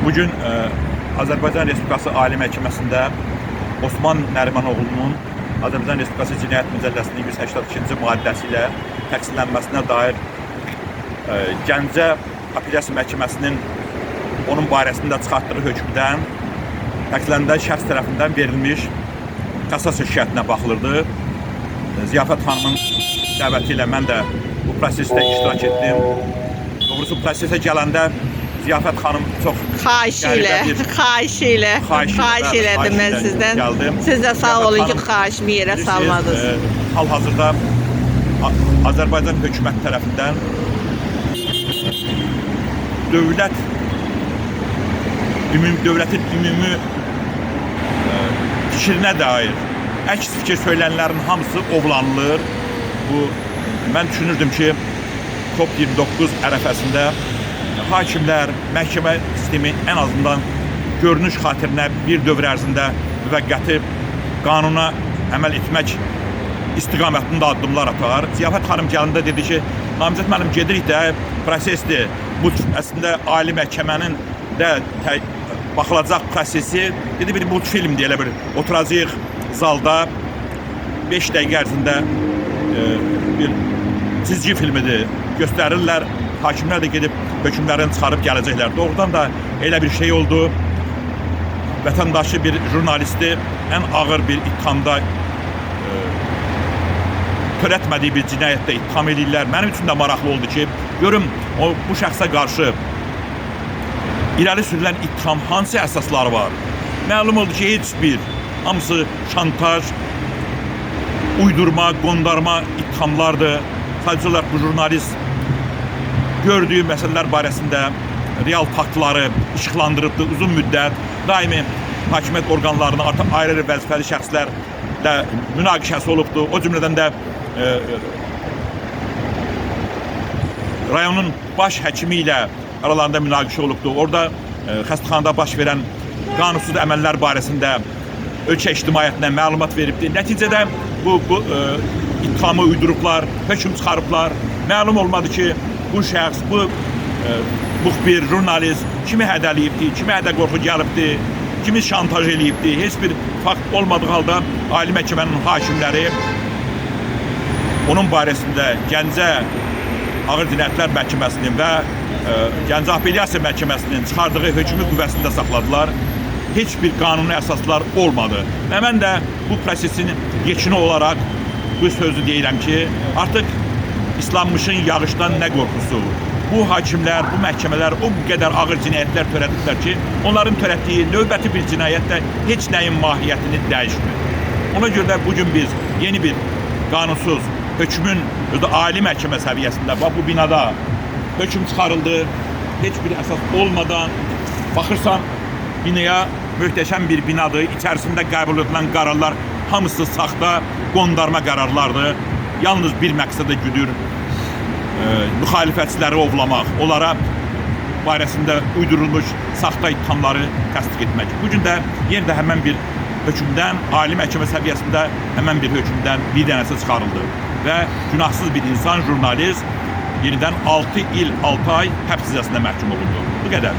Bugün Azərbaycan Respublikası Ali Məhkəməsində Osman Nərimanoğlunun Azərbaycan Respublikası Cinayət Məcəlləsinin 182-ci maddəsi ilə təqsirlənməsinə dair Gəncə Apellyasiya Məhkəməsinin onun barəsində çıxartdığı hökmdən təqsirləndirilən şəxs tərəfindən verilmiş qassasiya şikayətinə baxılırdı. Ziyafət xanımın dəvəti ilə mən də bu prosesdə iştirak etdim. Doğrusu prosesə gələndə Ziyafət xanım çox xahiş elədim mən sizdən. Gəldim. Siz də sağ olun ki, xahişimi yerə salmadınız. Hal-hazırda Azərbaycan hökuməti tərəfindən dövlətin ümumi fikrinə dair əks fikir söylənənlərin hamısı ovlanılır. Mən düşünürdüm ki, COP29 ərəfəsində hakimlər, məhkəmə sistemi ən azından görünüş xatirinə bir dövr ərzində müvəqqəti qanuna əməl etmək istiqamətində addımlar atar. Ziyafət xanım gəlində dedi ki, namizəd müəllim gedirik də, prosesdir. Bu əslində ali məhkəmənin də baxılacaq prosesi, dedi bir multfilmdir, elə bir oturacaq zalda 5 dəqiqə ərzində bir çizgi filmidir, göstərirlər. Hakimlər də gedib hökmlərini çıxarıb gələcəklər. Doğrudan da elə bir şey oldu. Vətəndaşı bir jurnalisti ən ağır bir ittihamda törətmədiyi bir cinayətdə ittiham edirlər. Mənim üçün də maraqlı oldu ki, görüm bu şəxsə qarşı irəli sürülən ittiham hansı əsasları var? Məlum oldu ki, heç bir, hamısı şantaj, uydurma, qondarma ittihamlardır. Sadəcə olaraq bu jurnalist gördüyü məsələlər barəsində real faktları işıqlandırıbdır uzun müddət. Daimi hakimiyyət orqanlarına artıq ayrı vəzifəli şəxslərlə münaqişəsi olubdur. O cümlədən də rayonun baş həkimi ilə aralarında münaqişə olubdur. Orada xəstəxanada baş verən qanunsuz əməllər barəsində ölkə ictimaiyyətinə məlumat veribdir. Nəticədə bu ittihamı uydurublar, hökm çıxarıblar. Məlum olmadı ki, bu şəxs, bu müxbir, jurnalist kimi hədəliyibdir, kimi hədə qorxu gəlibdir, kimi şantaj eləyibdir. Heç bir fakt olmadığı halda Ali Məhkəmənin hakimləri onun barəsində Gəncə Ağır Cinayətlər Məhkəməsinin və Gəncə Apellyasiya Məhkəməsinin çıxardığı hökmü qüvvəsində saxladılar. Heç bir qanuni əsaslar olmadı. Və mən də bu prosesin yekini olaraq bu sözü deyirəm ki, artıq İslanmışın yağışdan nə qorxusu? Bu hakimlər, bu məhkəmələr o qədər ağır cinayətlər törədiblər ki, onların törətdiyi növbəti bir cinayət də heç nəyin mahiyyətini dəyişmir. Ona görə də bugün biz yeni bir qanunsuz hökmün ali məhkəmə səviyyəsində, bu binada hökm çıxarıldı, heç bir əsas olmadan baxırsan binaya möhtəşəm bir binadır, içərisində qəbul edilən qərarlar hamısı saxta, qondarma qərarlardır. Yalnız bir məqsədə güdür, müxalifətçiləri ovlamaq, onlara barəsində uydurulmuş saxta ittihamları təsdiq etmək. Bugün də yenə də həmən bir hökmdən, ali məhkəmə səviyyəsində həmən bir hökmdən bir dənəsi çıxarıldı. Və günahsız bir insan, jurnalist yenidən 6 il, 6 ay həbs cəzasına məhkum olundu. Bu qədər.